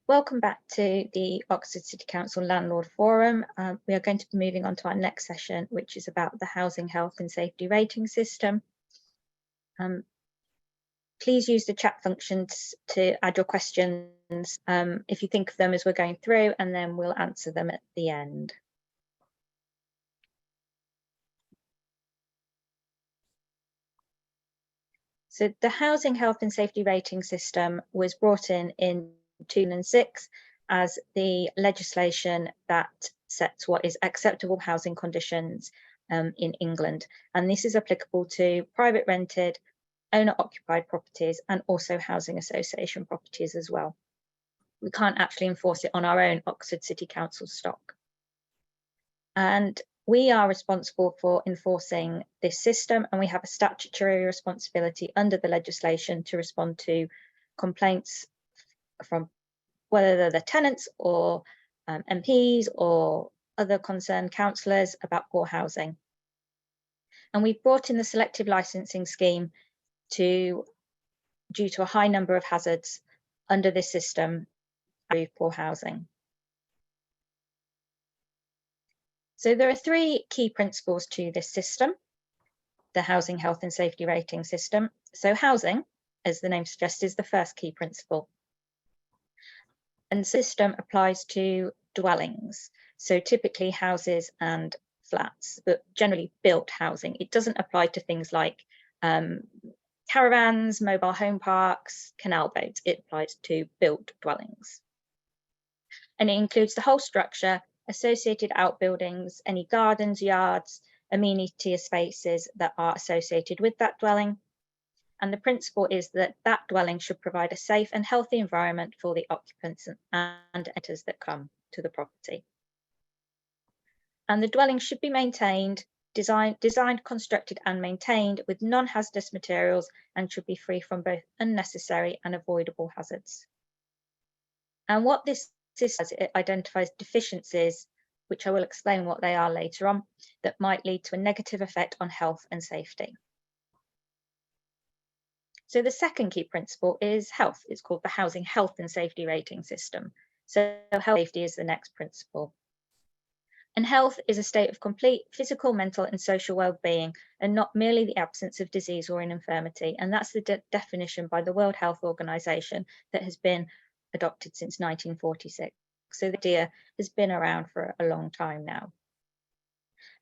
Welcome back to the Oxford City Council Landlord Forum. We are going to be moving on to our next session, which is about the Housing Health and Safety Rating System. Please use the chat functions to add your questions if you think of them as we're going through, and then we'll answer them at the end. So the Housing Health and Safety Rating System was brought in 2006 as the legislation that sets what is acceptable housing conditions in England. And this is applicable to private rented, owner-occupied properties and also housing association properties as well. We can't actually enforce it on our own Oxford City Council stock. And we are responsible for enforcing this system, and we have a statutory responsibility under the legislation to respond to complaints from whether they're the tenants or MPs or other concerned councillors about poor housing. And we've brought in the selective licensing scheme due to a high number of hazards under this system through poor housing. So there are three key principles to this system, the Housing Health and Safety Rating System. So housing, as the name suggests, is the first key principle. And the system applies to dwellings, so typically houses and flats, but generally built housing. It doesn't apply to things like caravans, mobile home parks, canal boats. It applies to built dwellings. And it includes the whole structure, associated outbuildings, any gardens, yards, amenity spaces that are associated with that dwelling. And the principle is that that dwelling should provide a safe and healthy environment for the occupants and enters that come to the property. And the dwelling should be maintained, designed, constructed and maintained with non-hazardous materials and should be free from both unnecessary and avoidable hazards. And what this does, it identifies deficiencies, which I will explain what they are later on, that might lead to a negative effect on health and safety. So the second key principle is health. It's called the Housing Health and Safety Rating System. So health and safety is the next principle. And health is a state of complete physical, mental and social well-being, and not merely the absence of disease or an infirmity. And that's the definition by the World Health Organization that has been adopted since 1946. So the idea has been around for a long time now.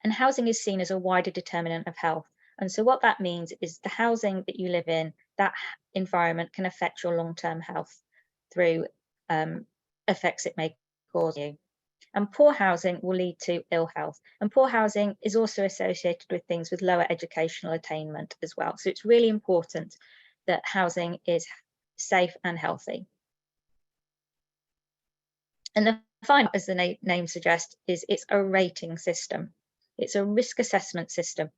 And housing is seen as a wider determinant of health. And so what that means is the housing that you live in, that environment can affect your long-term health through effects it may cause you. And poor housing will lead to ill health. And poor housing is also associated with things with lower educational attainment as well. So it's really important that housing is safe and healthy. And the final, as the name suggests, is it's a rating system. It's a risk assessment system.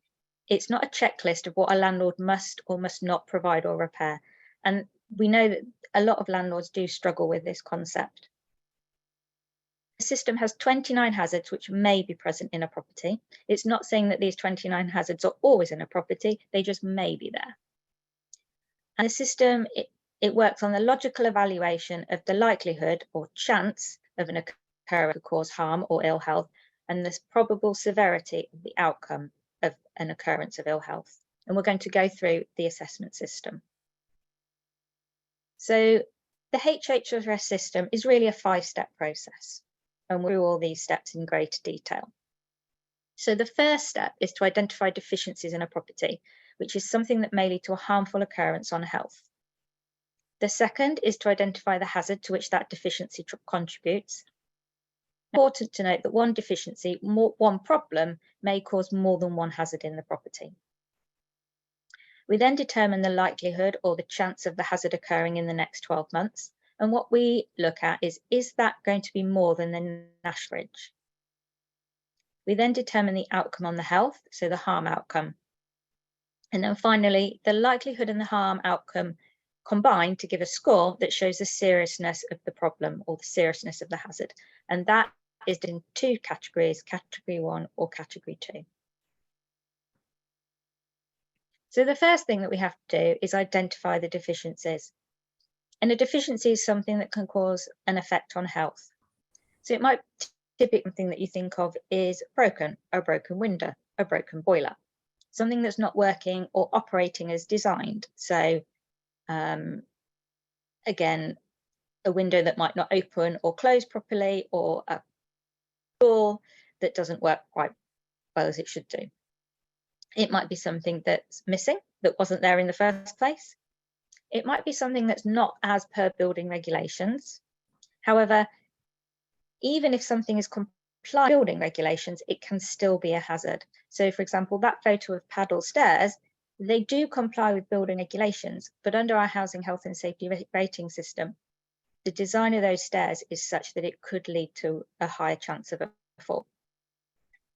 It's not a checklist of what a landlord must or must not provide or repair. And we know that a lot of landlords do struggle with this concept. The system has 29 hazards which may be present in a property. It's not saying that these 29 hazards are always in a property, they just may be there. And the system, it works on the logical evaluation of the likelihood or chance of an occurrence to cause harm or ill health, and the probable severity of the outcome of an occurrence of ill health. And we're going to go through the assessment system. So the HHSRS system is really a 5-step process, and we'll do all these steps in greater detail. So the first step is to identify deficiencies in a property, which is something that may lead to a harmful occurrence on health. The second is to identify the hazard to which that deficiency contributes. Important to note that one deficiency, one problem, may cause more than one hazard in the property. We then determine the likelihood or the chance of the hazard occurring in the next 12 months. And what we look at is that going to be more than the national average? We then determine the outcome on the health, so the harm outcome. And then finally, the likelihood and the harm outcome combine to give a score that shows the seriousness of the problem or the seriousness of the hazard. And that is in 2 categories, category 1 or category 2. So the first thing that we have to do is identify the deficiencies. And a deficiency is something that can cause an effect on health. So it might typically something that you think of is broken, a broken window, a broken boiler, something that's not working or operating as designed. So again, a window that might not open or close properly, or a door that doesn't work quite well as it should do. It might be something that's missing that wasn't there in the first place. It might be something that's not as per building regulations. However, even if something is compliant with building regulations, it can still be a hazard. So for example, that photo of paddle stairs, they do comply with building regulations, but under our housing health and safety rating system, the design of those stairs is such that it could lead to a higher chance of a fall.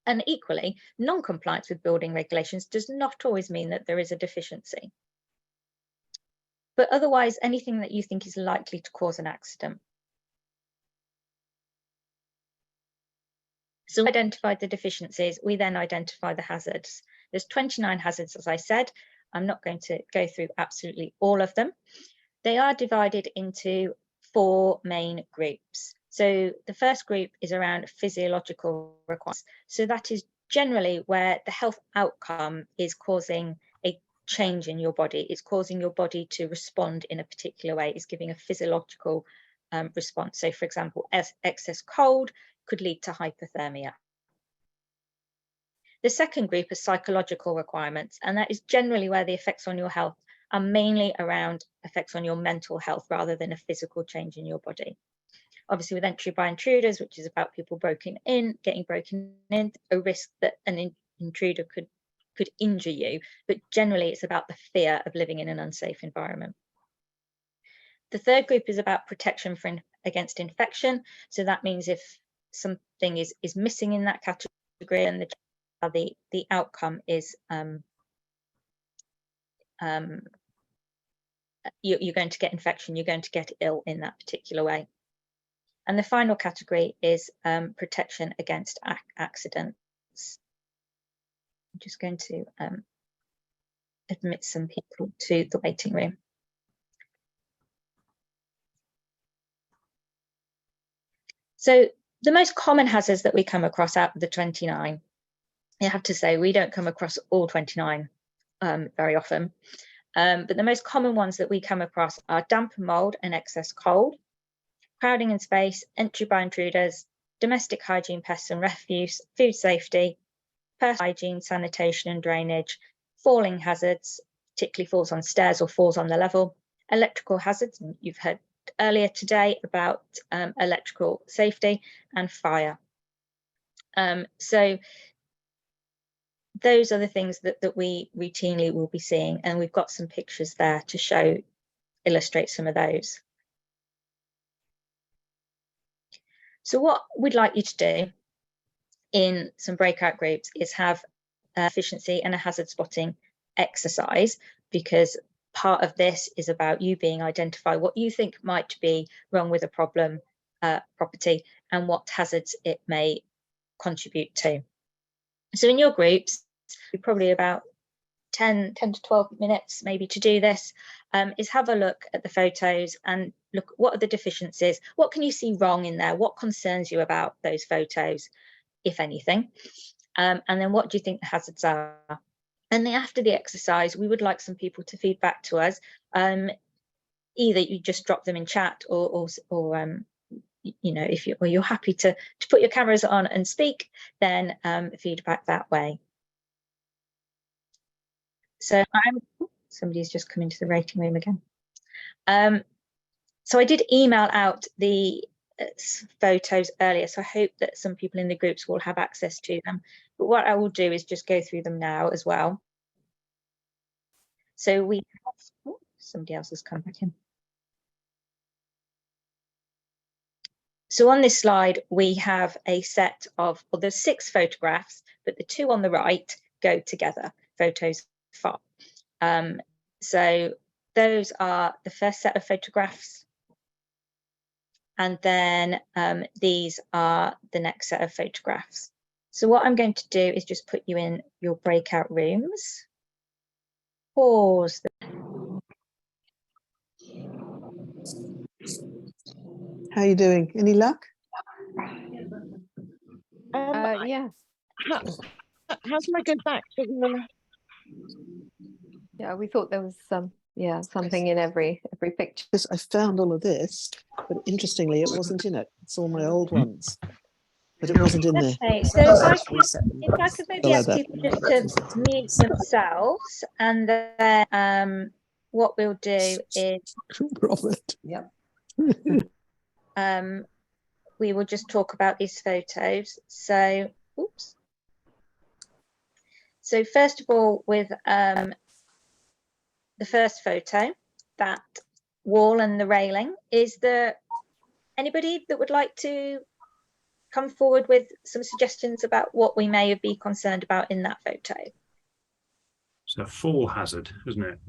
And equally, non-compliance with building regulations does not always mean that there is a deficiency. But otherwise, anything that you think is likely to cause an accident. So we identified the deficiencies, we then identify the hazards. There's 29 hazards, as I said. I'm not going to go through absolutely all of them. They are divided into 4 main groups. So the first group is around physiological requirements. So that is generally where the health outcome is causing a change in your body. It's causing your body to respond in a particular way. It's giving a physiological response. So for example, excess cold could lead to hypothermia. The second group is psychological requirements, and that is generally where the effects on your health are mainly around effects on your mental health rather than a physical change in your body. Obviously with entry by intruders, which is about people getting broken in, a risk that an intruder could injure you, but generally it's about the fear of living in an unsafe environment. The third group is about protection against infection. So that means if something is missing in that category, and the outcome is you're going to get infection, you're going to get ill in that particular way. And the final category is protection against accidents. I'm just going to admit some people to the waiting room. So the most common hazards that we come across out of the 29, I have to say we don't come across all 29 very often, but the most common ones that we come across are damp and mold and excess cold, crowding in space, entry by intruders, domestic hygiene, pests and refuse, food safety, personal hygiene, sanitation and drainage, falling hazards, particularly falls on stairs or falls on the level, electrical hazards, and you've heard earlier today about electrical safety, and fire. So those are the things that we routinely will be seeing, and we've got some pictures there to illustrate some of those. So what we'd like you to do in some breakout groups is have efficiency and a hazard spotting exercise, because part of this is about you being identify what you think might be wrong with a problem property and what hazards it may contribute to. So in your groups, probably about 10 to 12 minutes maybe to do this, is have a look at the photos and look, what are the deficiencies? What can you see wrong in there? What concerns you about those photos, if anything? And then what do you think the hazards are? And then after the exercise, we would like some people to feed back to us. Either you just drop them in chat, or you know, if you're happy to put your cameras on and speak, then feedback that way. So somebody's just come into the rating room again. So I did email out the photos earlier, so I hope that some people in the groups will have access to them. But what I will do is just go through them now as well. So we have, somebody else has come back in. So on this slide, we have a set of, well, there's 6 photographs, but the 2 on the right go together, photos 5. So those are the first set of photographs. And then these are the next set of photographs. So what I'm going to do is just put you in your breakout rooms. Pause. How are you doing? Any luck? Yeah. How can I go back to the... Yeah, we thought there was something in every picture. Because I found all of this, but interestingly, it wasn't in it. It's all my old ones, but it wasn't in there. Okay, so if I Reset could maybe Below ask that. people just to mute themselves, and then what we'll do is Robert. Yep. we will just talk about these photos. So, oops. So first of all, with the first photo, that wall and the railing, is there anybody that would like to come forward with some suggestions about what we may be concerned about in that photo? It's a fall hazard, isn't it?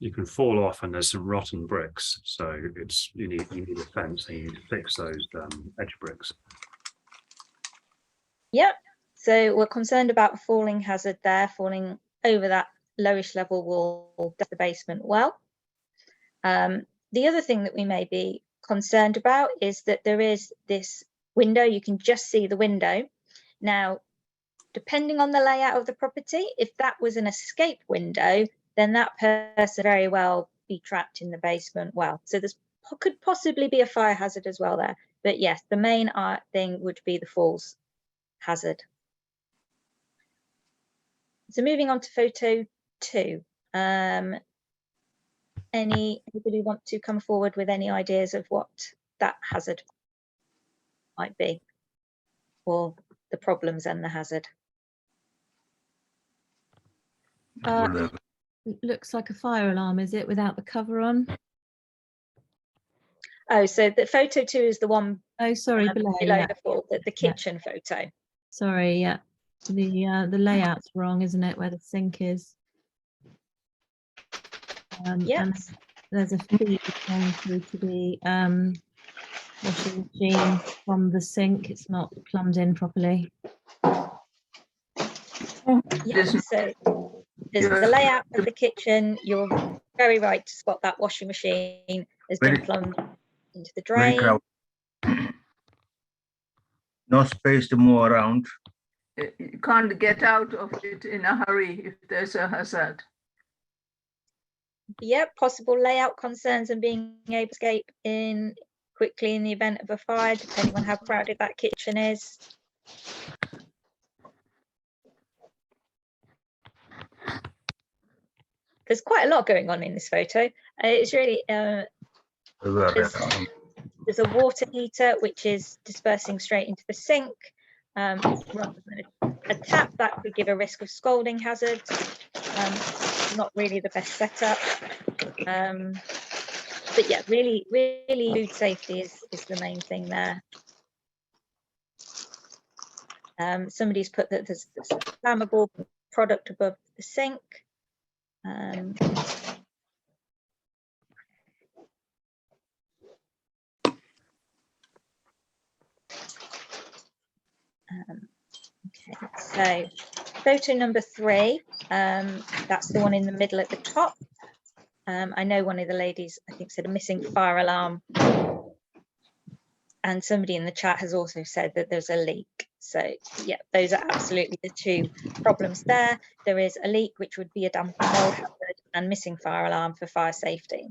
You can fall off and there's some rotten bricks, so it's you need a fence and you need to fix those edge bricks. Yep. So we're concerned about a falling hazard there, falling over that lowish level wall down the basement well. The other thing that we may be concerned about is that there is this window. You can just see the window. Now, depending on the layout of the property, if that was an escape window, then that person very well be trapped in the basement well. So there could possibly be a fire hazard as well there. But yes, the main thing would be the falls hazard. So moving on to photo 2. Anybody want to come forward with any ideas of what that hazard might be, or the problems and the hazard? It looks like a fire alarm, is it, without the cover on? Oh, so the photo 2 is the one Oh, sorry, below yeah. the fall, the kitchen photo. Sorry, yeah. The layout's wrong, isn't it, where the sink is? Yes. And there's a feed going through to the washing machine from the sink. It's not plumbed in properly. Yeah, so there's the layout of the kitchen. You're very right to spot that washing machine has been plumbed into the drain. No space to move around. You can't get out of it in a hurry if there's a hazard. Yep, possible layout concerns and being able to escape in quickly in the event of a fire, depending on how crowded that kitchen is. There's quite a lot going on in this photo. It's really there's a water heater which is dispersing straight into the sink. Rather than a tap, that could give a risk of scalding hazard. Not really the best setup. But yeah, really food safety is the main thing there. Somebody's put that there's a flammable product above the sink. Okay, so photo number 3, that's the one in the middle at the top. I know one of the ladies, I think, said a missing fire alarm. And somebody in the chat has also said that there's a leak. So yeah, those are absolutely the 2 problems there. There is a leak, which would be a damp and mold hazard, and missing fire alarm for fire safety.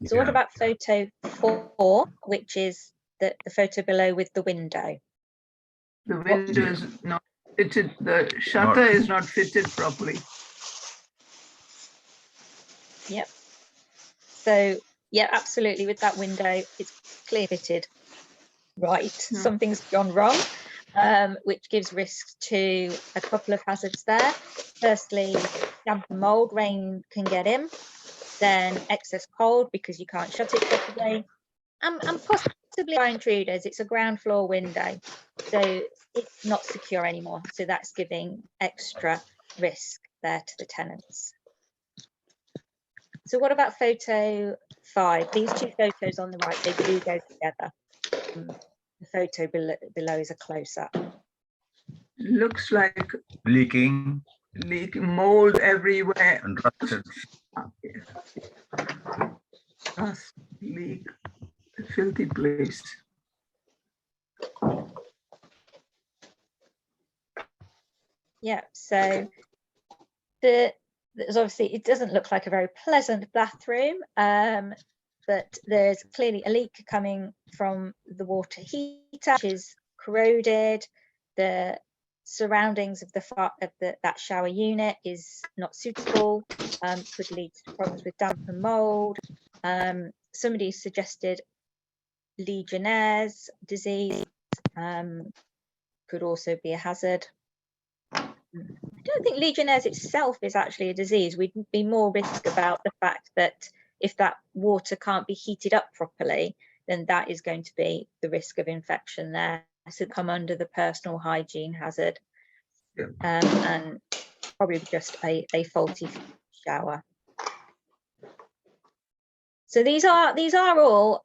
So what about photo 4, which is the photo below with the window? The window is not fitted, the shutter is not fitted properly. Yep. So yeah, absolutely, with that window, it's clear fitted. Right, something's gone wrong, which gives risks to a couple of hazards there. Firstly, damp and mold, rain can get in. Then excess cold because you can't shut it properly. And possibly by intruders. It's a ground floor window, so it's not secure anymore. So that's giving extra risk there to the tenants. So what about photo 5? These 2 photos on the right, they do go together. The photo below is a close-up. Looks like Leaking mold everywhere. and rusted. leak, a filthy place. Yeah, so there's obviously, it doesn't look like a very pleasant bathroom, but there's clearly a leak coming from the water heater, which is corroded. The surroundings of that shower unit is not suitable, could lead to problems with damp and mold. Somebody suggested Legionnaire's disease could also be a hazard. I don't think Legionnaire's itself is actually a disease. We'd be more risk about the fact that if that water can't be heated up properly, then that is going to be the risk of infection there. So come under the personal hygiene hazard, Yeah. and probably just a faulty shower. So these are all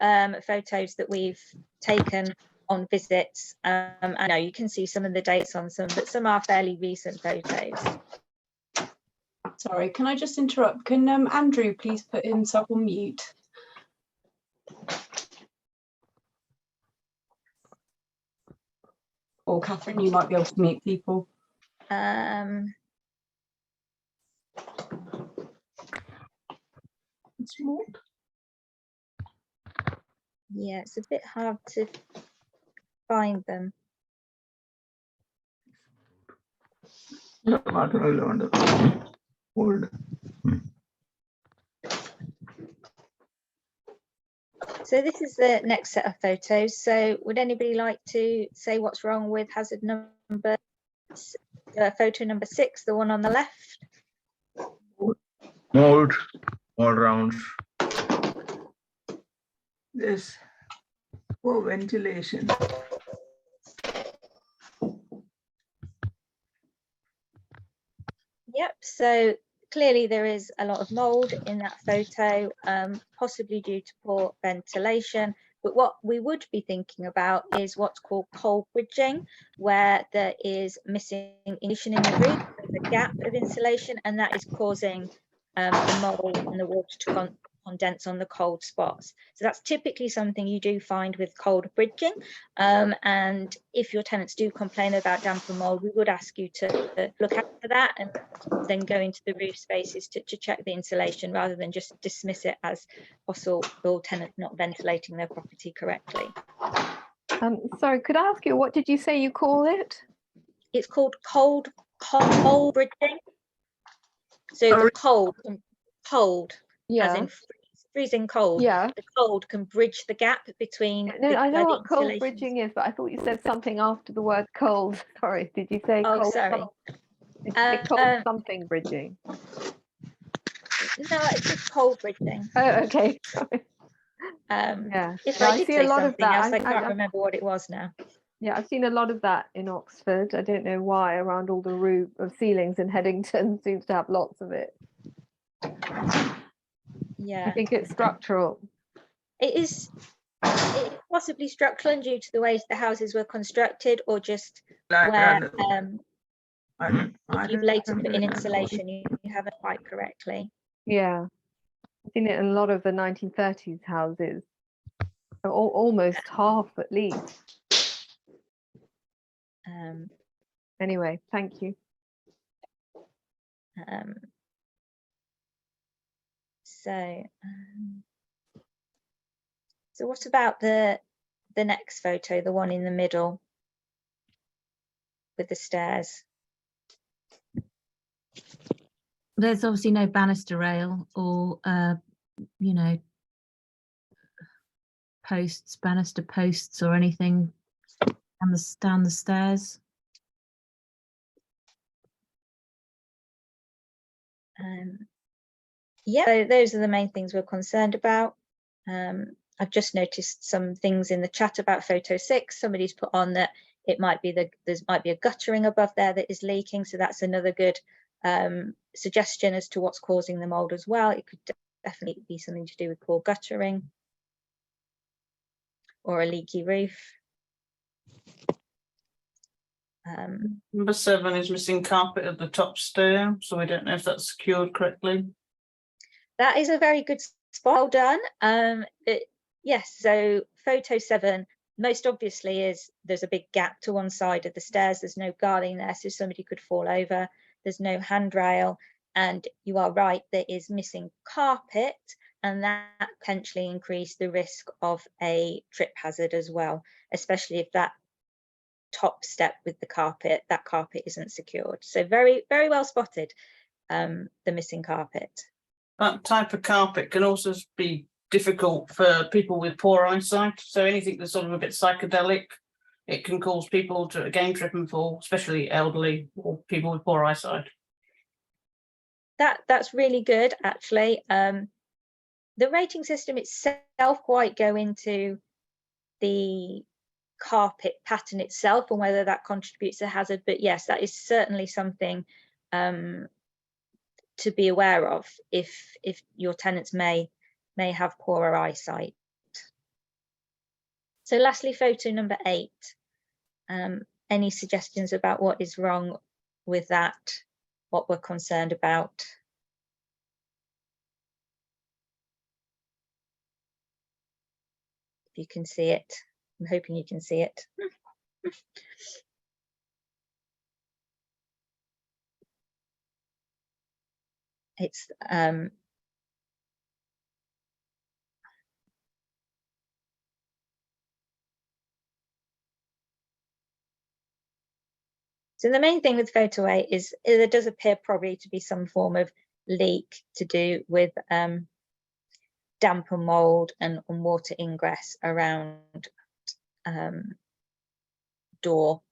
photos that we've taken on visits. I know you can see some of the dates on some, but some are fairly recent photos. Sorry, can I just interrupt? Can Andrew please put himself on mute? Or Catherine, you might be able to mute people. It's more. Yeah, it's a bit hard to find them. Old. So this is the next set of photos. So would anybody like to say what's wrong with hazard number, photo number 6, the one on the left? Mold all round. There's poor ventilation. Yep, so clearly there is a lot of mold in that photo, possibly due to poor ventilation. But what we would be thinking about is what's called cold bridging, where there is missing insulation in the roof, there's a gap of insulation, and that is causing the mold and the water to condense on the cold spots. So that's typically something you do find with cold bridging. And if your tenants do complain about damp and mold, we would ask you to look out for that and then go into the roof spaces to check the insulation rather than just dismiss it as possible tenant not ventilating their property correctly. Sorry, could I ask you, what did you say you call it? It's called cold bridging. So the cold, as Yeah, in freezing cold. yeah. The cold can bridge the gap between. No, I know what cold insulations. bridging is, but I thought you said something after the word cold. Sorry, did you say Oh, cold? sorry. Did you say cold something bridging? No, it's just cold bridging. Oh, okay. Sorry. Yeah. If No, I I did see a say lot of something that. else, I can't remember what it was now. Yeah, I've seen a lot of that in Oxford. I don't know why, around all the roof of ceilings in Headington seems to have lots of it. Yeah. I think it's structural. It is possibly structural and due to the ways the houses were constructed, or just where if you've later put in insulation, you haven't quite correctly. Yeah, I've seen it in a lot of the 1930s houses. Almost half at least. Anyway, thank you. So what about the next photo, the one in the middle with the stairs? There's obviously no banister rail or, you know, banister posts or anything down the stairs. Yeah, so those are the main things we're concerned about. I've just noticed some things in the chat about photo 6. Somebody's put on that it might be there might be a guttering above there that is leaking, so that's another good suggestion as to what's causing the mold as well. It could definitely be something to do with poor guttering or a leaky roof. Number 7 is missing carpet at the top stair, so we don't know if that's secured correctly. That is a very good spot. Well done. Yes, so photo 7, most obviously is there's a big gap to one side of the stairs. There's no guarding there, so somebody could fall over. There's no handrail, and you are right, there is missing carpet, and that potentially increase the risk of a trip hazard as well, especially if that top step with the carpet, that carpet isn't secured. So very, very well spotted, the missing carpet. That type of carpet can also be difficult for people with poor eyesight. So anything that's sort of a bit psychedelic, it can cause people to again trip and fall, especially elderly or people with poor eyesight. That's really good, actually. The rating system itself quite go into the carpet pattern itself and whether that contributes to hazard, but yes, that is certainly something to be aware of if your tenants may have poorer eyesight. So lastly, photo number 8. Any suggestions about what is wrong with that, what we're concerned about? If you can see it, I'm hoping you can see it. It's so the main thing with photo 8 is there does appear probably to be some form of leak to do with damp and mold and water ingress around door.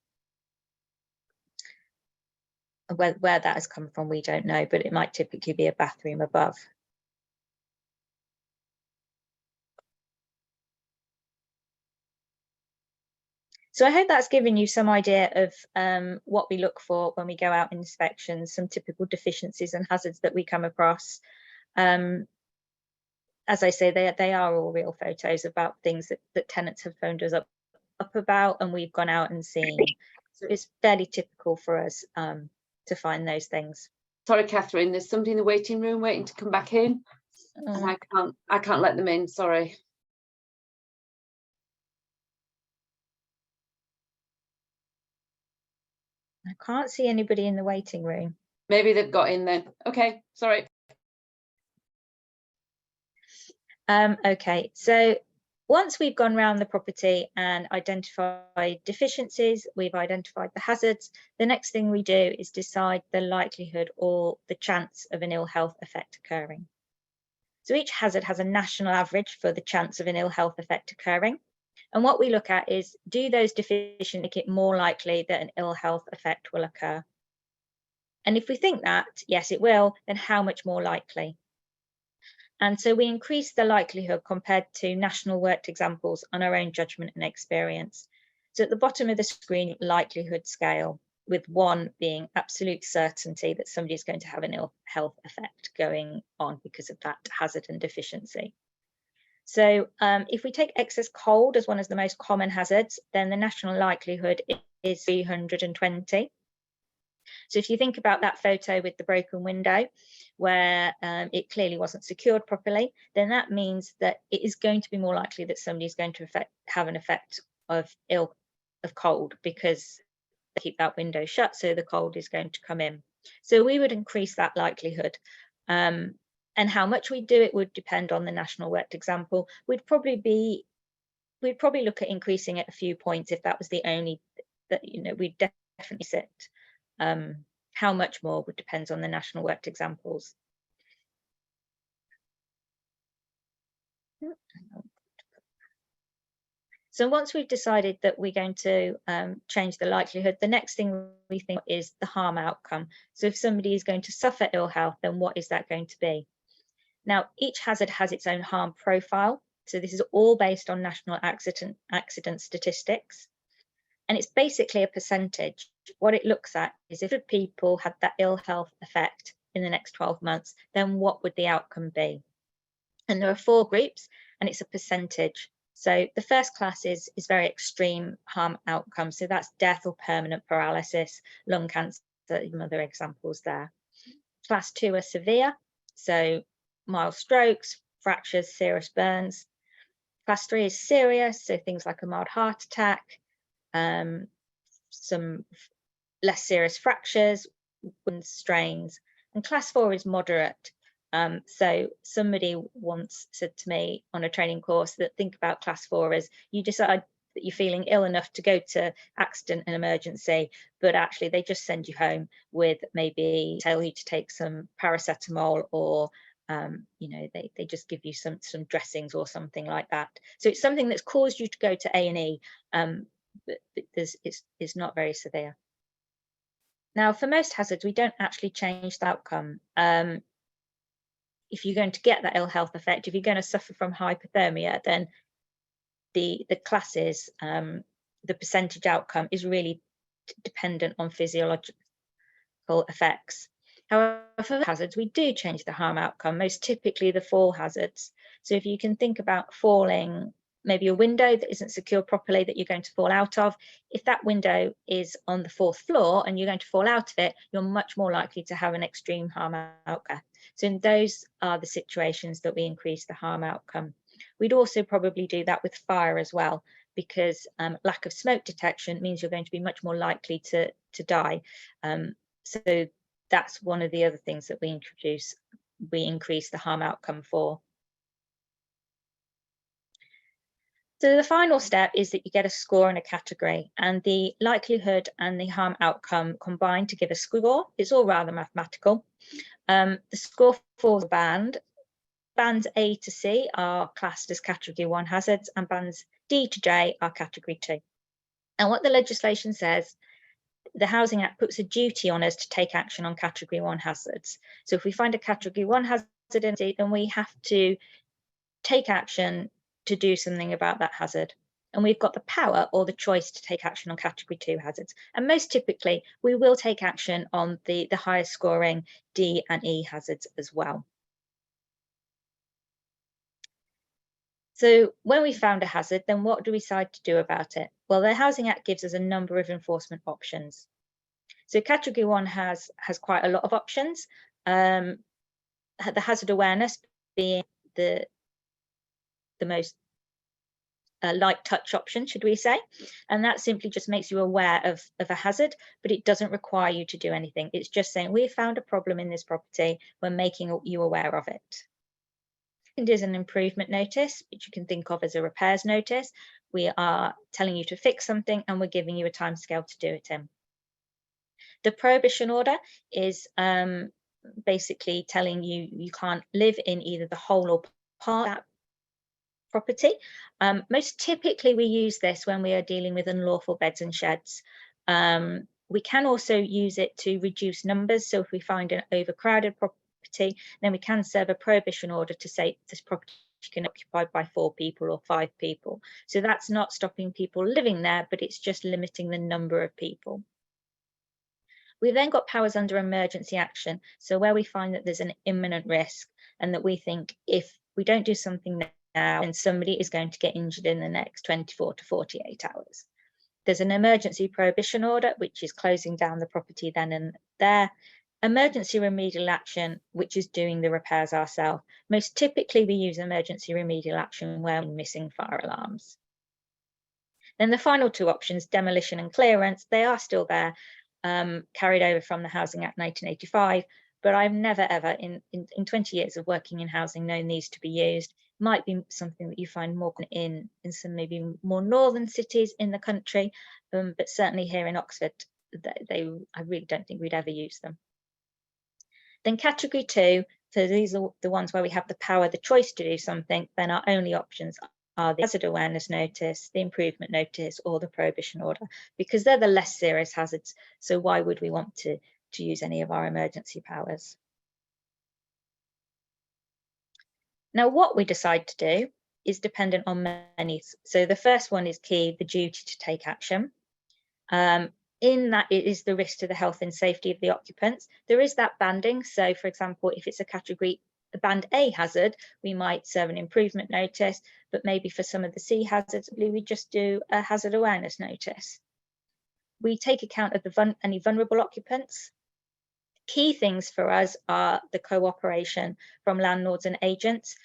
Where that has come from, we don't know, but it might typically be a bathroom above. So I hope that's given you some idea of what we look for when we go out in inspections, some typical deficiencies and hazards that we come across. As I say, they are all real photos about things that tenants have phoned us up about and we've gone out and seen. So it's fairly typical for us to find those things. Sorry, Catherine, there's somebody in the waiting room waiting to come back in. And I can't let them in, sorry. I can't see anybody in the waiting room. Maybe they've got in then. Okay, sorry. Okay, so once we've gone around the property and identified deficiencies, we've identified the hazards, the next thing we do is decide the likelihood or the chance of an ill health effect occurring. So each hazard has a national average for the chance of an ill health effect occurring. And what we look at is, do those deficiencies make it more likely that an ill health effect will occur? And if we think that, yes, it will, then how much more likely? And so we increase the likelihood compared to national worked examples on our own judgment and experience. So at the bottom of the screen, likelihood scale, with 1 being absolute certainty that somebody is going to have an ill health effect going on because of that hazard and deficiency. So if we take excess cold as one of the most common hazards, then the national likelihood is 320. So if you think about that photo with the broken window, where it clearly wasn't secured properly, then that means that it is going to be more likely that somebody is going to have an effect of cold because they keep that window shut, so the cold is going to come in. So we would increase that likelihood. And how much we do it would depend on the national worked example. We'd probably look at increasing it a few points if that was the only that, you know, we'd definitely sit. How much more would depend on the national worked examples. So once we've decided that we're going to change the likelihood, the next thing we think is the harm outcome. So if somebody is going to suffer ill health, then what is that going to be? Now, each hazard has its own harm profile. So this is all based on national accident statistics. And it's basically a percentage. What it looks at is if people had that ill health effect in the next 12 months, then what would the outcome be? And there are 4 groups and it's a percentage. So the first class is very extreme harm outcome. So that's death or permanent paralysis, lung cancer, some other examples there. Class 2 are severe. So mild strokes, fractures, serious burns. Class 3 is serious, so things like a mild heart attack, some less serious fractures, and strains. And Class 4 is moderate. So somebody once said to me on a training course that think about Class 4 as you decide that you're feeling ill enough to go to accident and emergency, but actually they just send you home with maybe tell you to take some paracetamol, or you know, they just give you some dressings or something like that. So it's something that's caused you to go to A&E, but it's not very severe. Now, for most hazards, we don't actually change the outcome. If you're going to get that ill health effect, if you're going to suffer from hypothermia, then the classes, the percentage outcome is really dependent on physiological effects. However, for hazards, we do change the harm outcome, most typically the fall hazards. So if you can think about falling, maybe a window that isn't secured properly that you're going to fall out of, if that window is on the 4th floor and you're going to fall out of it, you're much more likely to have an extreme harm outcome. So those are the situations that we increase the harm outcome. We'd also probably do that with fire as well, because lack of smoke detection means you're going to be much more likely to die. So that's one of the other things that we increase the harm outcome for. So the final step is that you get a score and a category, and the likelihood and the harm outcome combine to give a score. It's all rather mathematical. The score for the band, bands A to C are classed as category 1 hazards, and bands D to J are category 2. And what the legislation says, the Housing Act puts a duty on us to take action on category 1 hazards. So if we find a category 1 hazard, then we have to take action to do something about that hazard. And we've got the power or the choice to take action on category 2 hazards. And most typically, we will take action on the highest scoring D and E hazards as well. So when we found a hazard, then what do we decide to do about it? Well, the Housing Act gives us a number of enforcement options. So category 1 has quite a lot of options. The hazard awareness being the most light touch option, should we say, and that simply just makes you aware of a hazard, but it doesn't require you to do anything. It's just saying we found a problem in this property, we're making you aware of it. Second is an improvement notice, which you can think of as a repairs notice. We are telling you to fix something and we're giving you a timescale to do it in. The prohibition order is basically telling you you can't live in either the whole or part of that property. Most typically we use this when we are dealing with unlawful beds and sheds. We can also use it to reduce numbers. So if we find an overcrowded property, then we can serve a prohibition order to say this property can be occupied by 4 people or 5 people. So that's not stopping people living there, but it's just limiting the number of people. We've then got powers under emergency action. So where we find that there's an imminent risk and that we think if we don't do something now, then somebody is going to get injured in the next 24 to 48 hours. There's an emergency prohibition order, which is closing down the property then and there. Emergency remedial action, which is doing the repairs ourselves. Most typically we use emergency remedial action where we're missing fire alarms. Then the final 2 options, demolition and clearance, they are still there. Carried over from the Housing Act 1985, but I've never ever in 20 years of working in housing known these to be used. Might be something that you find more in some maybe more northern cities in the country, but certainly here in Oxford, I really don't think we'd ever use them. Then category 2, so these are the ones where we have the power, the choice to do something, then our only options are the hazard awareness notice, the improvement notice, or the prohibition order, because they're the less serious hazards. So why would we want to use any of our emergency powers? Now, what we decide to do is dependent on many. So the first one is key, the duty to take action. In that it is the risk to the health and safety of the occupants. There is that banding. So for example, if it's a band A hazard, we might serve an improvement notice, but maybe for some of the C hazards, we just do a hazard awareness notice. We take account of any vulnerable occupants. Key things for us are the cooperation from landlords and agents.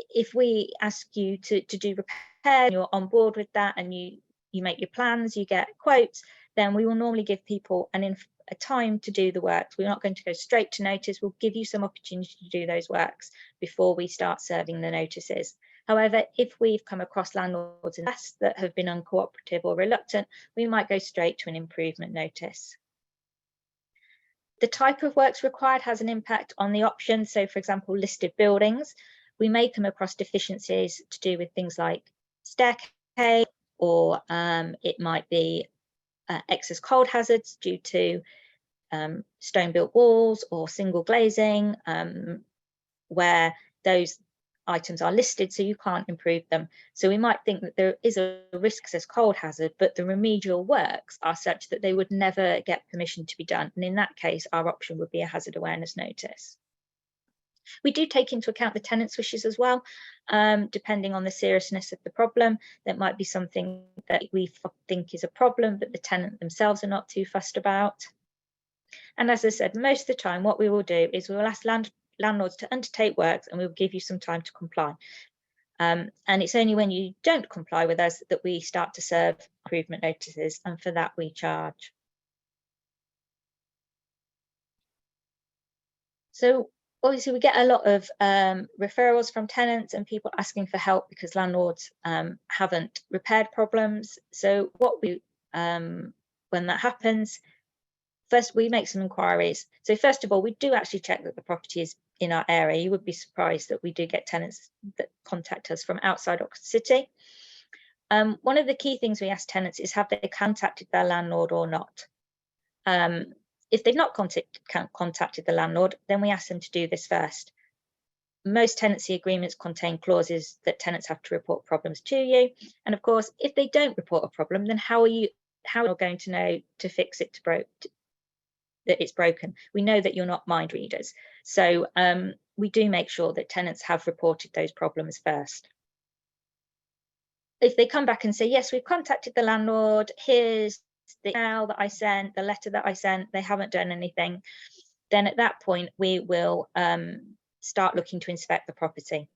if we ask you to do repair, you're on board with that, and you make your plans, you get quotes, then we will normally give people a time to do the works. We're not going to go straight to notice. We'll give you some opportunity to do those works before we start serving the notices. However, if we've come across landlords that have been uncooperative or reluctant, we might go straight to an improvement notice. The type of works required has an impact on the options. So, for example, listed buildings, we may come across deficiencies to do with things like staircase, or it might be excess cold hazards due to stone-built walls or single glazing, where those items are listed, so you can't improve them. So we might think that there is a risk as cold hazard, but the remedial works are such that they would never get permission to be done. And in that case, our option would be a hazard awareness notice. We do take into account the tenant's wishes as well, depending on the seriousness of the problem. There might be something that we think is a problem, but the tenant themselves are not too fussed about. And as I said, most of the time, what we will do is we will ask landlords to undertake works, and we'll give you some time to comply. And it's only when you don't comply with us that we start to serve improvement notices, and for that we charge. So obviously we get a lot of referrals from tenants and people asking for help because landlords haven't repaired problems. So what we, when that happens, first we make some inquiries. So first of all, we do actually check that the property is in our area. You would be surprised that we do get tenants that contact us from outside Oxford City. One of the key things we ask tenants is, have they contacted their landlord or not? If they've not contacted the landlord, then we ask them to do this first. Most tenancy agreements contain clauses that tenants have to report problems to you. And of course, if they don't report a problem, then how are you going to know to fix it that it's broken? We know that you're not mind readers. So we do make sure that tenants have reported those problems first. If they come back and say, yes, we've contacted the landlord, here's the email that I sent, the letter that I sent, they haven't done anything, then at that point we will start looking to inspect the property.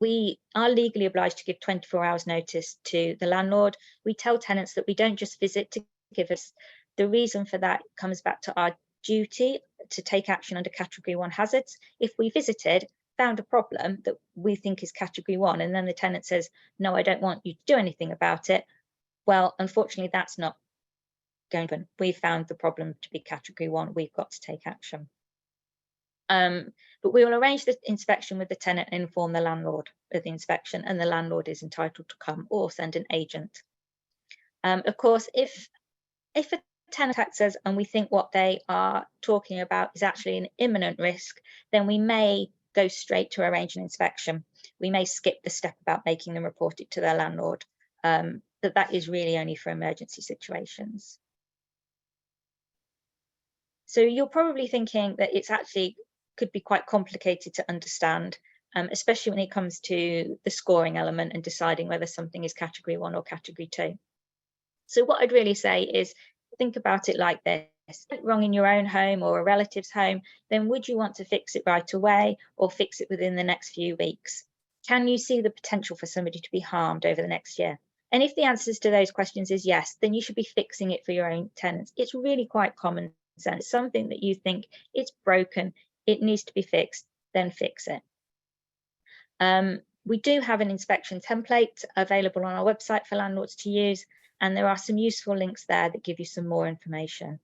We are legally obliged to give 24 hours notice to the landlord. We tell tenants that we don't just visit to give us. The reason for that comes back to our duty to take action under Category 1 hazards. If we visited, found a problem that we think is Category 1, and then the tenant says, no, I don't want you to do anything about it, well, unfortunately, that's not going to happen. We've found the problem to be Category 1. We've got to take action. But we will arrange the inspection with the tenant and inform the landlord of the inspection, and the landlord is entitled to come or send an agent. Of course, if a tenant contacts us and we think what they are talking about is actually an imminent risk, then we may go straight to arrange an inspection. We may skip the step about making them report it to their landlord. That is really only for emergency situations. So you're probably thinking that it's actually could be quite complicated to understand, especially when it comes to the scoring element and deciding whether something is Category 1 or Category 2. So what I'd really say is, think about it like this. If something wrong in your own home or a relative's home, then would you want to fix it right away or fix it within the next few weeks? Can you see the potential for somebody to be harmed over the next year? And if the answers to those questions is yes, then you should be fixing it for your own tenants. It's really quite common sense. Something that you think it's broken, it needs to be fixed, then fix it. We do have an inspection template available on our website for landlords to use, and there are some useful links there that give you some more information.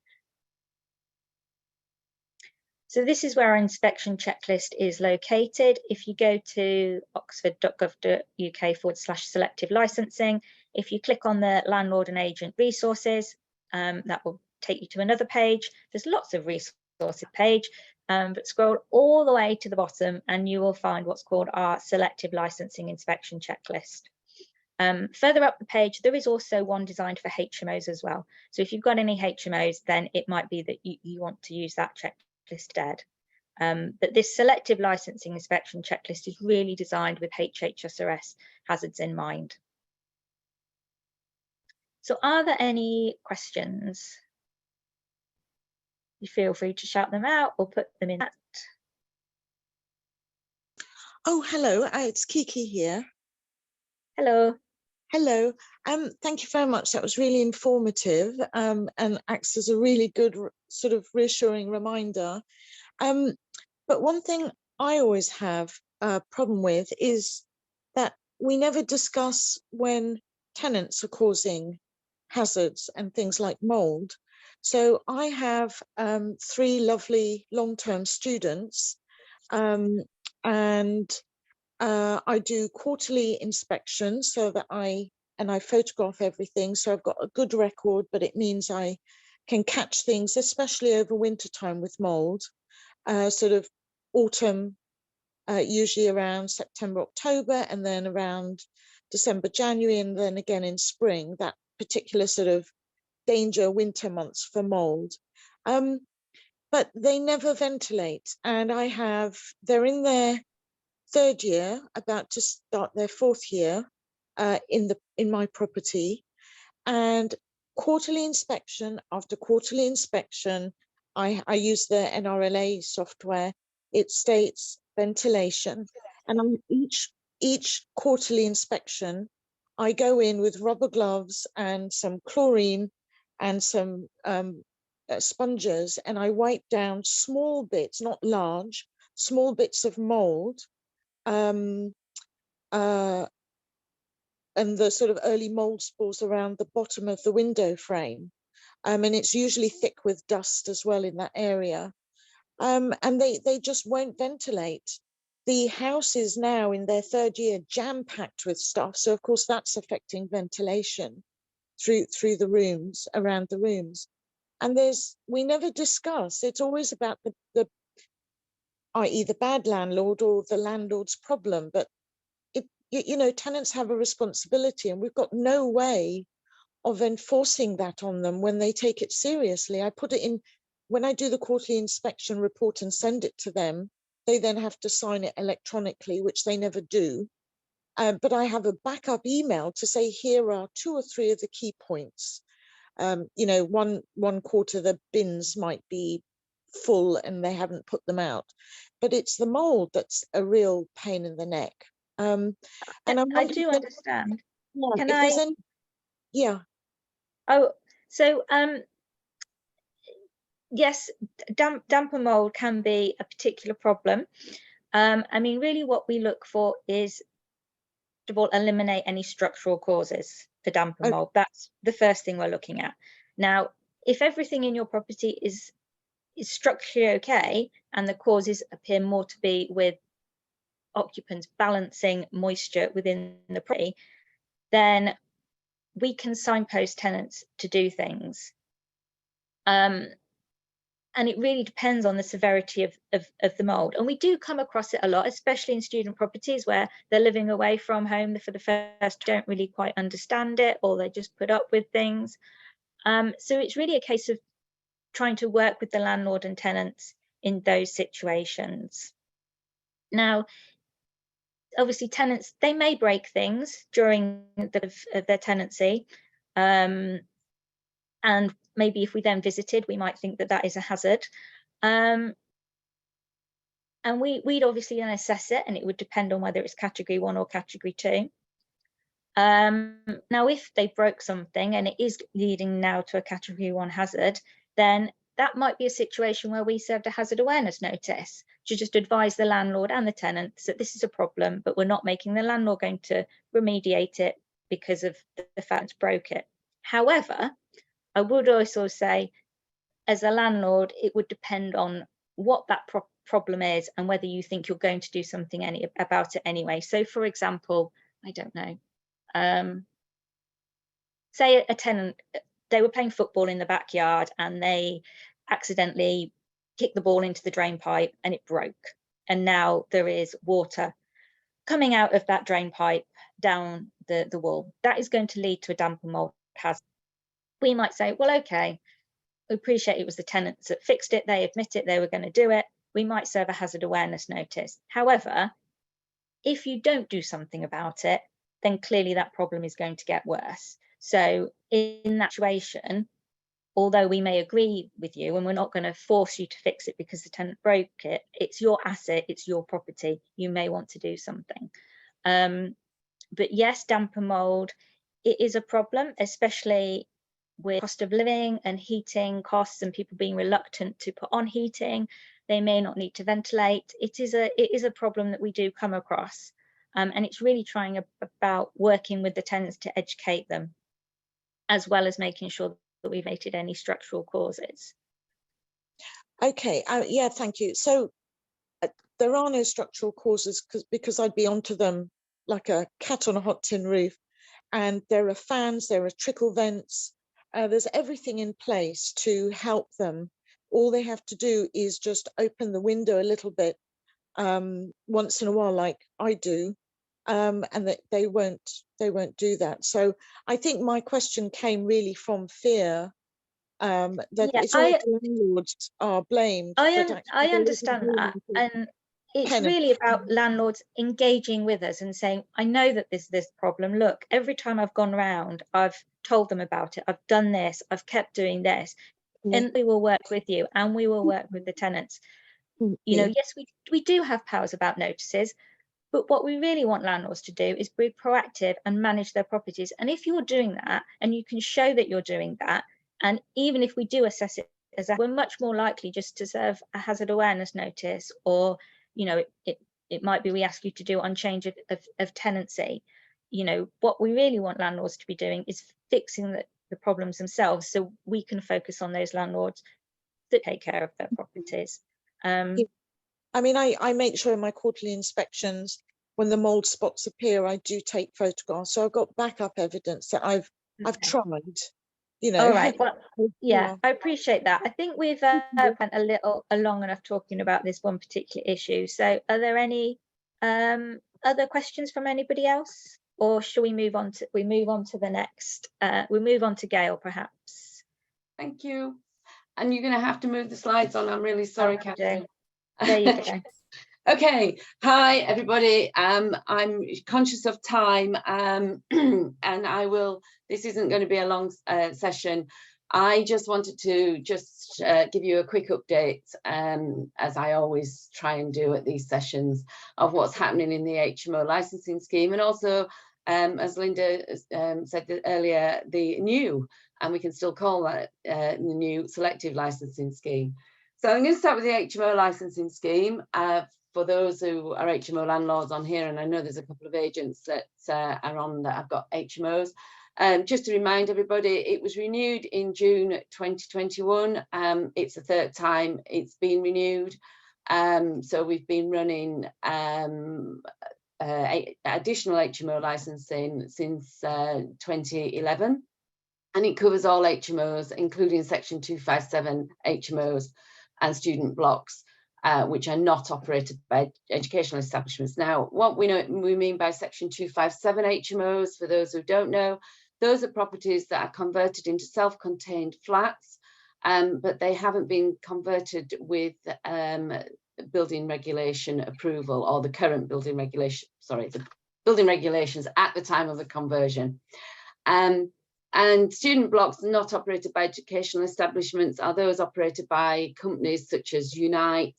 So this is where our inspection checklist is located. If you go to oxford.gov.uk/selective licensing, if you click on the landlord and agent resources, that will take you to another page. There's lots of resources page, but scroll all the way to the bottom and you will find what's called our selective licensing inspection checklist. Further up the page, there is also one designed for HMOs as well. So if you've got any HMOs, then it might be that you want to use that checklist instead. But this selective licensing inspection checklist is really designed with HHSRS hazards in mind. So are there any questions? You feel free to shout them out or put them in chat. Oh, hello. It's Kiki here. Hello. Hello. Thank you very much. That was really informative and acts as a really good sort of reassuring reminder. But one thing I always have a problem with is that we never discuss when tenants are causing hazards and things like mold. So I have 3 lovely long-term students, and I do quarterly inspections so that I photograph everything. So I've got a good record, but it means I can catch things, especially over winter time with mold, sort of autumn, usually around September, October, and then around December, January, and then again in spring, that particular sort of danger winter months for mold. But they never ventilate, and they're in their 3rd year, about to start their 4th year in my property, and quarterly inspection after quarterly inspection, I use the NRLA software. It states ventilation, and on each quarterly inspection, I go in with rubber gloves and some chlorine and some sponges, and I wipe down small bits, not large, small bits of mold, and the sort of early mold spores around the bottom of the window frame. And it's usually thick with dust as well in that area. And they just won't ventilate. The house is now in their 3rd year jam-packed with stuff. So of course that's affecting ventilation through the rooms, around the rooms. And we never discuss, it's always about i.e. the bad landlord or the landlord's problem, but tenants have a responsibility, and we've got no way of enforcing that on them when they take it seriously. I put it in, when I do the quarterly inspection report and send it to them, they then have to sign it electronically, which they never do. But I have a backup email to say, here are 2 or 3 of the key points. One quarter the bins might be full and they haven't put them out, but it's the mold that's a real pain in the neck. And I do understand. Can I? Yeah. Oh, so yes, damper mold can be a particular problem. I mean, really what we look for is, first of all, eliminate any structural causes for damper mold. That's the first thing we're looking at. Now, if everything in your property is structurally okay and the causes appear more to be with occupants balancing moisture within the property, then we can signpost tenants to do things. And it really depends on the severity of the mold. And we do come across it a lot, especially in student properties where they're living away from home for the first, don't really quite understand it, or they just put up with things. So it's really a case of trying to work with the landlord and tenants in those situations. Now, obviously tenants, they may break things during their tenancy. And maybe if we then visited, we might think that that is a hazard. And we'd obviously then assess it, and it would depend on whether it's category 1 or category 2. Now, if they broke something and it is leading now to a category 1 hazard, then that might be a situation where we served a hazard awareness notice to just advise the landlord and the tenants that this is a problem, but we're not making the landlord going to remediate it because of the fact it's broke it. However, I would also say, as a landlord, it would depend on what that problem is and whether you think you're going to do something about it anyway. So, for example, I don't know, say a tenant, they were playing football in the backyard and they accidentally kicked the ball into the drain pipe and it broke. And now there is water coming out of that drain pipe down the wall. That is going to lead to a damper mold hazard. We might say, well, okay, we appreciate it was the tenants that fixed it. They admit it, they were going to do it. We might serve a hazard awareness notice. However, if you don't do something about it, then clearly that problem is going to get worse. So in that situation, although we may agree with you and we're not going to force you to fix it because the tenant broke it, it's your asset, it's your property, you may want to do something. But yes, damp and mold, it is a problem, especially with cost of living and heating costs and people being reluctant to put on heating. They may not need to ventilate. It is a problem that we do come across. And it's really trying about working with the tenants to educate them, as well as making sure that we've rated any structural causes. Okay, yeah, thank you. So there are no structural causes because I'd be onto them like a cat on a hot tin roof. And there are fans, there are trickle vents, there's everything in place to help them. All they have to do is just open the window a little bit once in a while, like I do, and that they won't do that. So I think my question came really from fear that it's all the landlords are blamed. I understand that, and it's really about landlords engaging with us and saying, I know that there's this problem. Look, every time I've gone round, I've told them about it. I've done this. I've kept doing this. And we will work with you and we will work with the tenants. You know, yes, we do have powers about notices, but what we really want landlords to do is be proactive and manage their properties. And if you're doing that and you can show that you're doing that, and even if we do assess it as that, we're much more likely just to serve a hazard awareness notice, or, you know, it might be we ask you to do on change of tenancy. You know, what we really want landlords to be doing is fixing the problems themselves, so we can focus on those landlords that take care of their properties. I mean, I make sure in my quarterly inspections, when the mold spots appear, I do take photographs. So I've got backup evidence that I've tried, you know. All right. Well, yeah, I appreciate that. I think we've spent a long enough talking about this one particular issue. So are there any other questions from anybody else? Or shall we move on to the next? We move on to Gail, perhaps. Thank you. And you're going to have to move the slides on. I'm really sorry, Catherine. There you go. Okay. Hi, everybody. I'm conscious of time, and I will. This isn't going to be a long session. I just wanted to give you a quick update, as I always try and do at these sessions, of what's happening in the HMO licensing scheme, and also, as Linda said earlier, the new, and we can still call that the new selective licensing scheme. So I'm going to start with the HMO licensing scheme. For those who are HMO landlords on here, and I know there's a couple of agents that are on that have got HMOs. Just to remind everybody, it was renewed in June 2021. It's the third time it's been renewed. So we've been running additional HMO licensing since 2011. And it covers all HMOs, including Section 257 HMOs and student blocks, which are not operated by educational establishments. Now, what we mean by Section 257 HMOs, for those who don't know, those are properties that are converted into self-contained flats, but they haven't been converted with building regulation approval, or the current building regulation, the building regulations at the time of the conversion. And student blocks not operated by educational establishments are those operated by companies such as Unite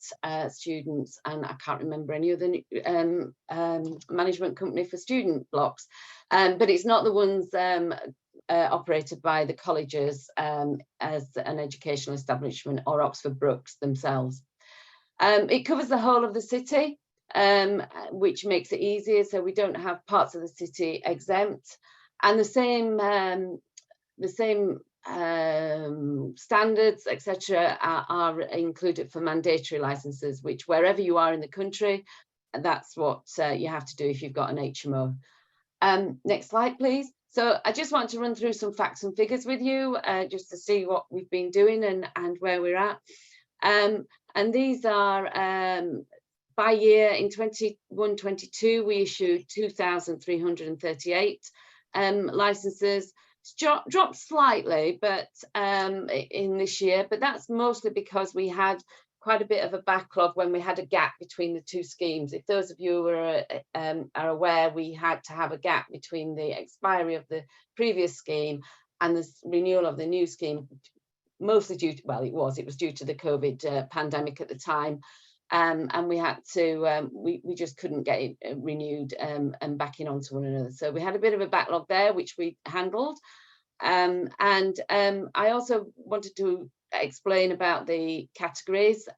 Students, and I can't remember any other management company for student blocks, but it's not the ones operated by the colleges as an educational establishment, or Oxford Brookes themselves. It covers the whole of the city, which makes it easier, so we don't have parts of the city exempt. And the same standards, etc., are included for mandatory licenses, which wherever you are in the country, that's what you have to do if you've got an HMO. Next slide, please. So I just want to run through some facts and figures with you, just to see what we've been doing and where we're at. And these are by year. In 21-22, we issued 2,338 licenses. It's dropped slightly, but in this year, but that's mostly because we had quite a bit of a backlog when we had a gap between the two schemes. If those of you are aware, we had to have a gap between the expiry of the previous scheme and the renewal of the new scheme mostly due to, well, it was due to the COVID pandemic at the time. And we had to, we just couldn't get it renewed and backing onto one another. So we had a bit of a backlog there, which we handled. I also wanted to explain about the categories.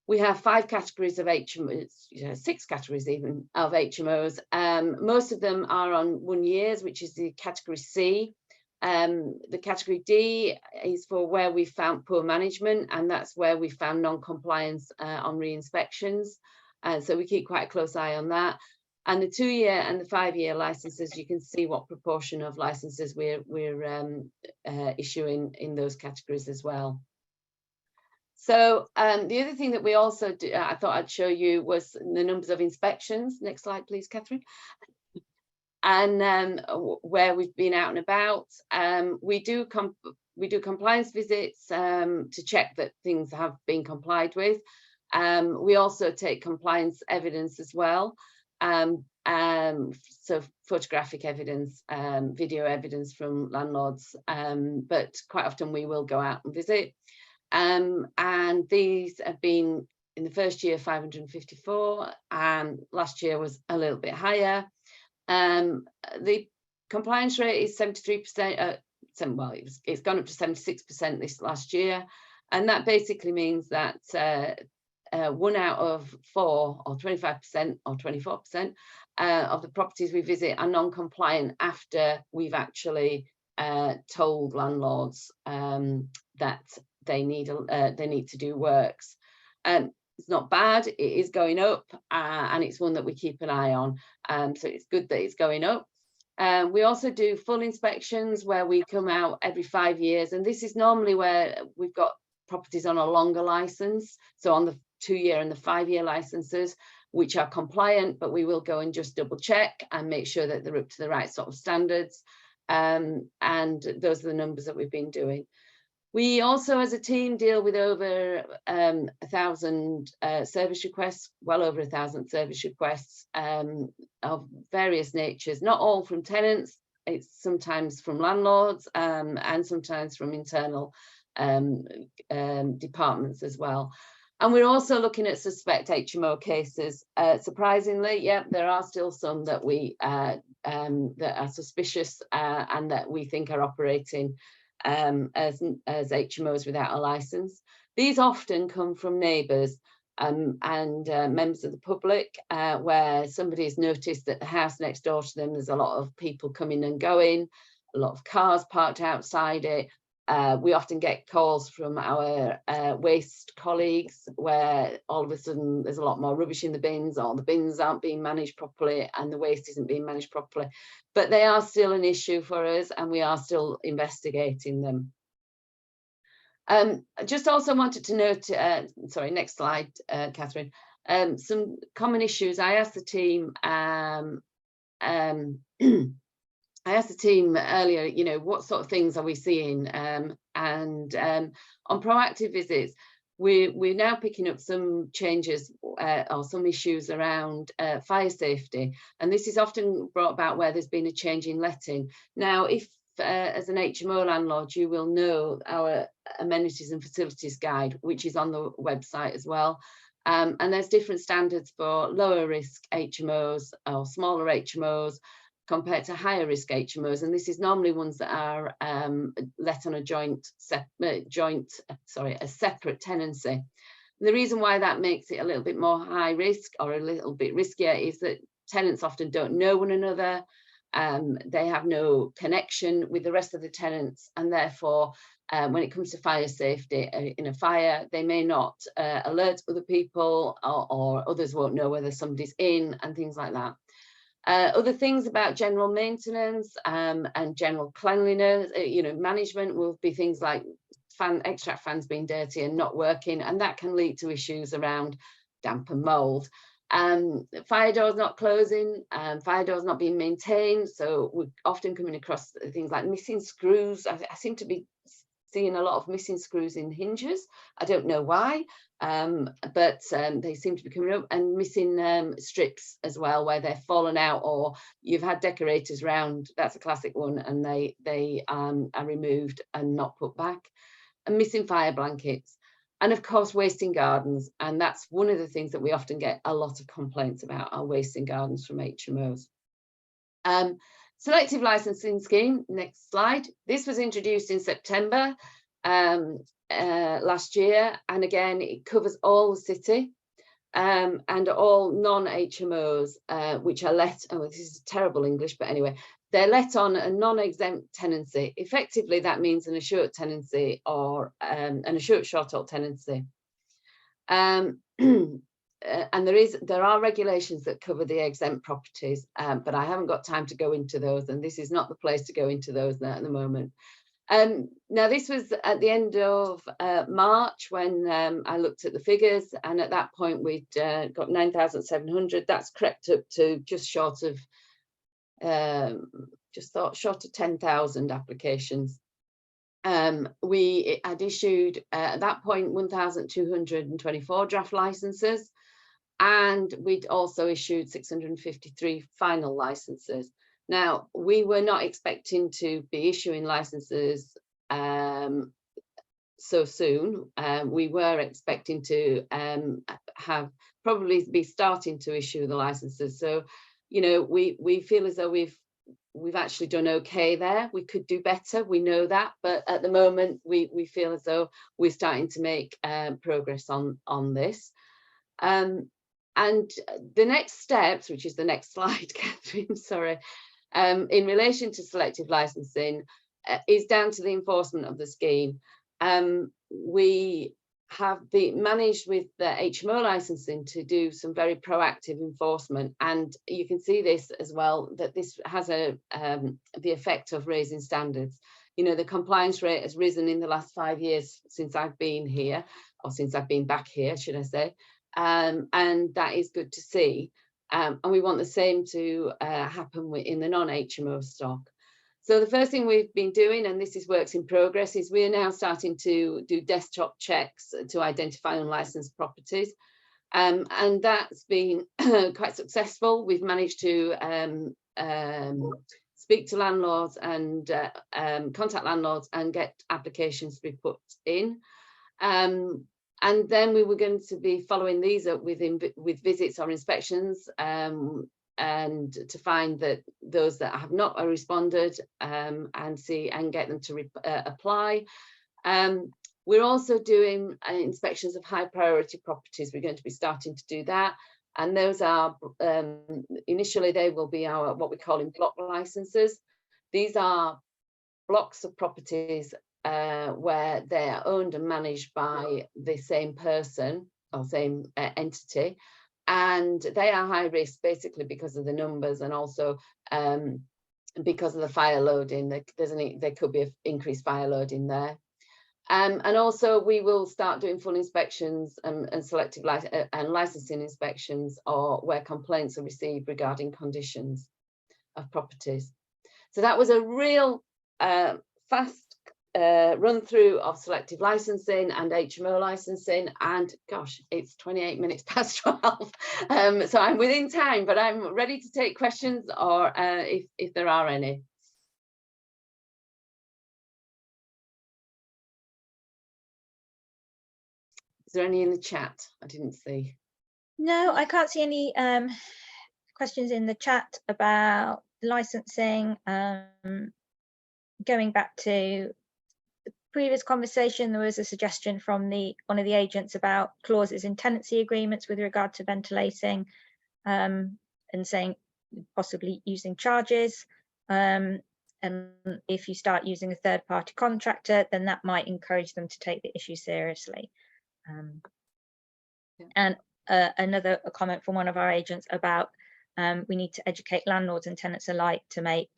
We have 5 categories of HMOs, 6 categories even of HMOs. Most of them are on 1 years, which is the category C. The category D is for where we found poor management, and that's where we found non-compliance on re-inspections. So we keep quite a close eye on that. And the 2-year and the 5-year licenses, you can see what proportion of licenses we're issuing in those categories as well. So the other thing that we also do, I thought I'd show you, was the numbers of inspections. Next slide, please, Catherine. And where we've been out and about. We do compliance visits to check that things have been complied with. We also take compliance evidence as well. So photographic evidence, video evidence from landlords, but quite often we will go out and visit. And these have been, in the first year, 554, and last year was a little bit higher. The compliance rate is 73%. Well, it's gone up to 76% this last year, and that basically means that 1 out of 4, or 25%, or 24% of the properties we visit are non-compliant after we've actually told landlords that they need to do works. It's not bad, it is going up, and it's one that we keep an eye on. So it's good that it's going up. We also do full inspections where we come out every 5 years, and this is normally where we've got properties on a longer license, so on the 2-year and the 5-year licenses, which are compliant, but we will go and just double check and make sure that they're up to the right sort of standards. And those are the numbers that we've been doing. We also, as a team, deal with over 1,000 service requests, well over 1,000 service requests of various natures, not all from tenants. It's sometimes from landlords and sometimes from internal departments as well. And we're also looking at suspect HMO cases. Surprisingly, yeah, there are still some that we that are suspicious and that we think are operating as HMOs without a license. These often come from neighbours and members of the public, where somebody's noticed that the house next door to them, there's a lot of people coming and going, a lot of cars parked outside it. We often get calls from our waste colleagues where all of a sudden there's a lot more rubbish in the bins, or the bins aren't being managed properly and the waste isn't being managed properly. But they are still an issue for us, and we are still investigating them. Just also wanted to note, sorry, next slide, Catherine. Some common issues. I asked the team earlier, you know, what sort of things are we seeing? And on proactive visits, we're now picking up some changes or some issues around fire safety. And this is often brought about where there's been a change in letting. Now, if as an HMO landlord, you will know our amenities and facilities guide, which is on the website as well. And there's different standards for lower risk HMOs or smaller HMOs compared to higher risk HMOs, and this is normally ones that are let on a separate tenancy. And the reason why that makes it a little bit more high risk or a little bit riskier is that tenants often don't know one another. They have no connection with the rest of the tenants, and therefore when it comes to fire safety, in a fire, they may not alert other people, or others won't know whether somebody's in, and things like that. Other things about general maintenance and general cleanliness, you know, management will be things like extract fans being dirty and not working, and that can lead to issues around damp and mold. Fire doors not closing, fire doors not being maintained, so we're often coming across things like missing screws. I seem to be seeing a lot of missing screws in hinges. I don't know why, but they seem to be coming up, and missing strips as well, where they're fallen out, or you've had decorators round. That's a classic one, and they are removed and not put back. And missing fire blankets, and of course wasting gardens, and that's one of the things that we often get a lot of complaints about, are wasting gardens from HMOs. Selective licensing scheme, next slide. This was introduced in September last year, and again it covers all the city and all non-HMOs which are let, oh this is terrible English, but anyway, they're let on a non-exempt tenancy. Effectively that means an assured tenancy, or an assured short-haul tenancy. And there are regulations that cover the exempt properties, but I haven't got time to go into those, and this is not the place to go into those at the moment. Now this was at the end of March when I looked at the figures, and at that point we'd got 9,700. That's crept up to just short of short of 10,000 applications. We had issued at that point 1,224 draft licenses, and we'd also issued 653 final licenses. Now, we were not expecting to be issuing licenses so soon. We were expecting to probably be starting to issue the licenses. So, you know, we feel as though we've actually done okay there. We could do better, we know that, but at the moment we feel as though we're starting to make progress on this. And the next steps, which is the next slide, Catherine, sorry, in relation to selective licensing is down to the enforcement of the scheme. We have managed with the HMO licensing to do some very proactive enforcement, and you can see this as well, that this has the effect of raising standards. You know, the compliance rate has risen in the last 5 years since I've been here, or since I've been back here, should I say, and that is good to see. And we want the same to happen in the non-HMO stock. So the first thing we've been doing, and this is works in progress, is we're now starting to do desktop checks to identify unlicensed properties. And that's been quite successful. We've managed to speak to landlords and contact landlords and get applications to be put in. And then we were going to be following these up with visits or inspections, and to find that those that have not responded and get them to apply. We're also doing inspections of high priority properties. We're going to be starting to do that, and those are initially they will be our what we call in block licenses. These are blocks of properties where they are owned and managed by the same person or same entity, and they are high risk basically because of the numbers, and also because of the fire loading. There could be an increased fire loading there. And also we will start doing full inspections and selective and licensing inspections, or where complaints are received regarding conditions of properties. So that was a real fast run through of selective licensing and HMO licensing, and gosh, it's 28 minutes past 12. So I'm within time, but I'm ready to take questions, or if there are any. Is there any in the chat? I didn't see. No, I can't see any questions in the chat about licensing. Going back to the previous conversation, there was a suggestion from one of the agents about clauses in tenancy agreements with regard to ventilating, and saying possibly using charges. And if you start using a third-party contractor, then that might encourage them to take the issue seriously. And another comment from one of our agents about we need to educate landlords and tenants alike to make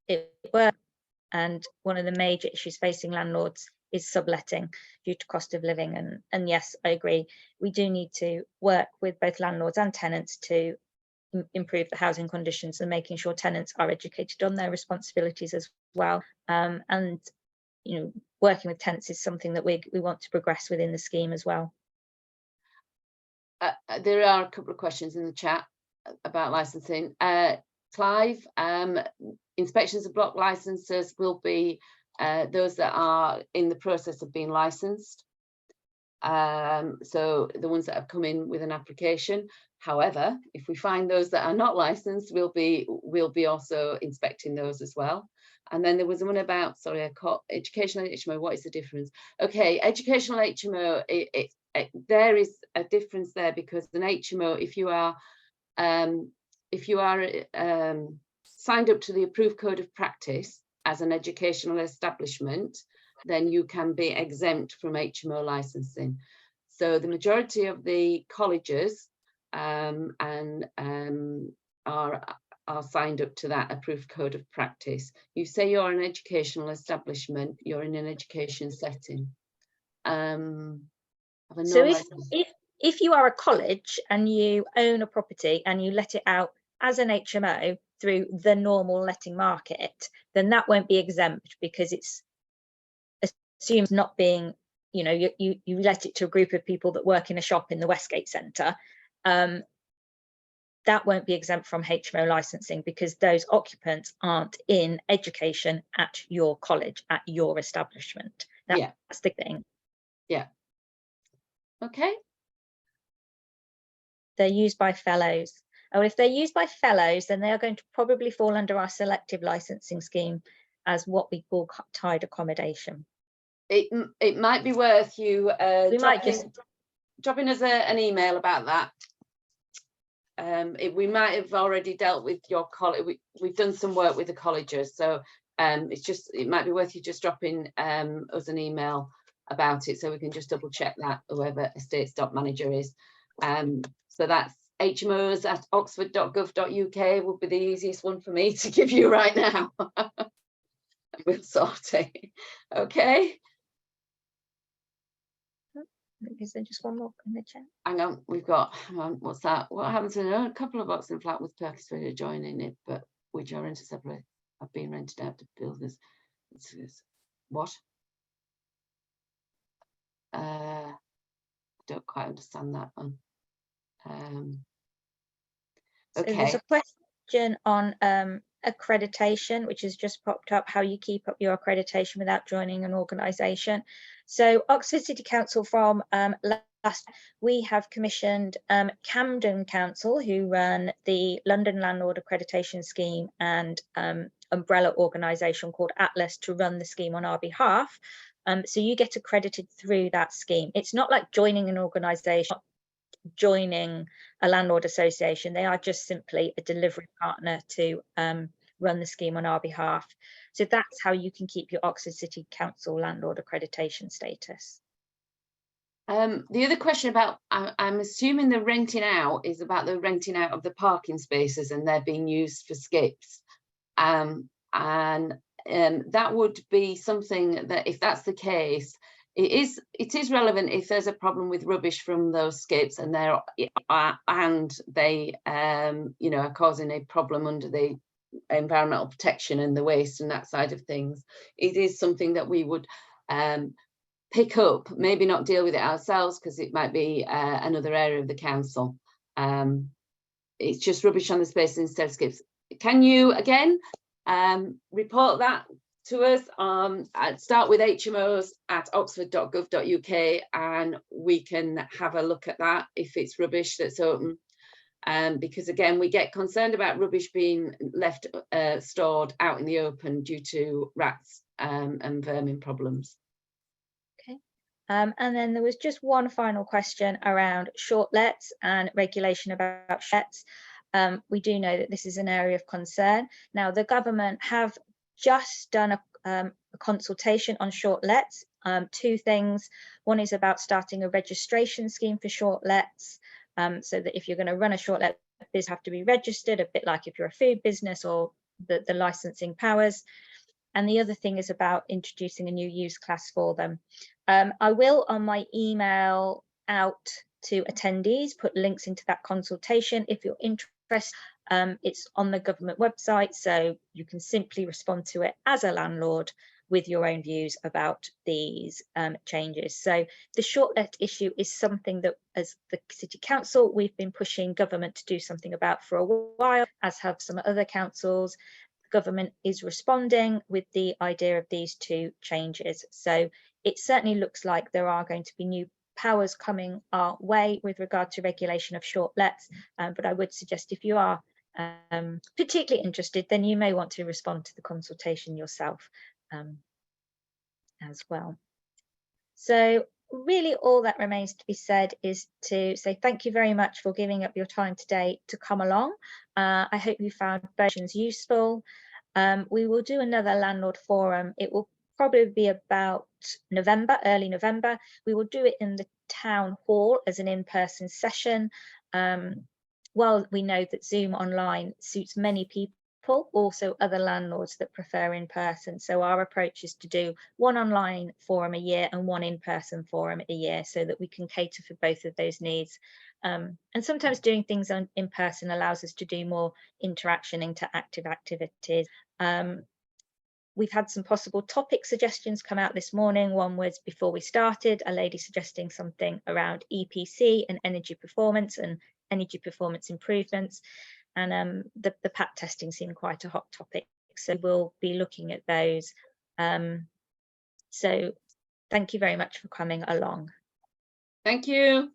it work. And one of the major issues facing landlords is subletting due to cost of living. And yes, I agree, we do need to work with both landlords and tenants to improve the housing conditions, and making sure tenants are educated on their responsibilities as well. And working with tenants is something that we want to progress within the scheme as well. There are a couple of questions in the chat about licensing. Clive, inspections of block licenses will be those that are in the process of being licensed. So the ones that have come in with an application. However, if we find those that are not licensed, we'll be also inspecting those as well. And then there was one about, sorry, I caught educational HMO. What is the difference? Okay, educational HMO, there is a difference there, because an HMO, if you are signed up to the approved code of practice as an educational establishment, then you can be exempt from HMO licensing. So the majority of the colleges are signed up to that approved code of practice. You say you're an educational establishment, you're in an education setting. So if you are a college and you own a property and you let it out as an HMO through the normal letting market, then that won't be exempt, because it's assumed not being, you let it to a group of people that work in a shop in the Westgate Centre. That won't be exempt from HMO licensing, because those occupants aren't in education at your college, at your establishment. That's the thing. Yeah. Okay. They're used by fellows. Oh, if they're used by fellows, then they are going to probably fall under our selective licensing scheme as what we call tied accommodation. It might be worth you dropping us an email about that. We might have already dealt with your college. We've done some work with the colleges, so it might be worth you just dropping us an email about it, so we can just double check that, whoever estates.manager is. So that's hmos@oxford.gov.uk would be the easiest one for me to give you right now. We'll sort it. Okay. Is there just one more in the chat? Hang on, we've got, what's that? What happens to a couple of Oxford flat with Perkins adjoining it, but which are interseparate, have been rented out to builders. What? I don't quite understand that one. Okay. So there's a question on accreditation, which has just popped up, how you keep up your accreditation without joining an organisation. So Oxford City Council from we have commissioned Camden Council, who run the London Landlord Accreditation Scheme, and umbrella organisation called Atlas to run the scheme on our behalf. So you get accredited through that scheme. It's not like joining an organisation, joining a landlord association. They are just simply a delivery partner to run the scheme on our behalf. So that's how you can keep your Oxford City Council landlord accreditation status. The other question about, I'm assuming the renting out is about the renting out of the parking spaces and they're being used for skips. That would be something that, if that's the case, it is relevant if there's a problem with rubbish from those skips and they are causing a problem under the environmental protection and the waste and that side of things. It is something that we would pick up, maybe not deal with it ourselves, because it might be another area of the council. It's just rubbish on the space instead of skips. Can you again report that to us? I'd start with hmos@oxford.gov.uk and we can have a look at that if it's rubbish that's open. Because again, we get concerned about rubbish being left stored out in the open due to rats and vermin problems. Okay. And then there was just one final question around short lets and regulation about lets. We do know that this is an area of concern. Now, the government have just done a consultation on short lets. Two things. One is about starting a registration scheme for short lets, so that if you're going to run a short let, these have to be registered, a bit like if you're a food business or the licensing powers. And the other thing is about introducing a new use class for them. I will, on my email out to attendees, put links into that consultation if you're interested. It's on the government website, so you can simply respond to it as a landlord with your own views about these changes. So the shortlet issue is something that, as the City Council, we've been pushing government to do something about for a while, as have some other councils. Government is responding with the idea of these two changes. So it certainly looks like there are going to be new powers coming our way with regard to regulation of shortlets, but I would suggest if you are particularly interested, then you may want to respond to the consultation yourself as well. So really all that remains to be said is to say thank you very much for giving up your time today to come along. I hope you found both sessions useful. We will do another landlord forum. It will probably be about November, early November. We will do it in the town hall as an in-person session. While we know that Zoom online suits many people, also other landlords that prefer in person. So our approach is to do one online forum a year and one in-person forum a year, so that we can cater for both of those needs. And sometimes doing things in person allows us to do more interaction, interactive activities. We've had some possible topic suggestions come out this morning. One was, before we started, a lady suggesting something around EPC and energy performance and energy performance improvements. And the PAT testing seemed quite a hot topic. So we'll be looking at those. So thank you very much for coming along. Thank you.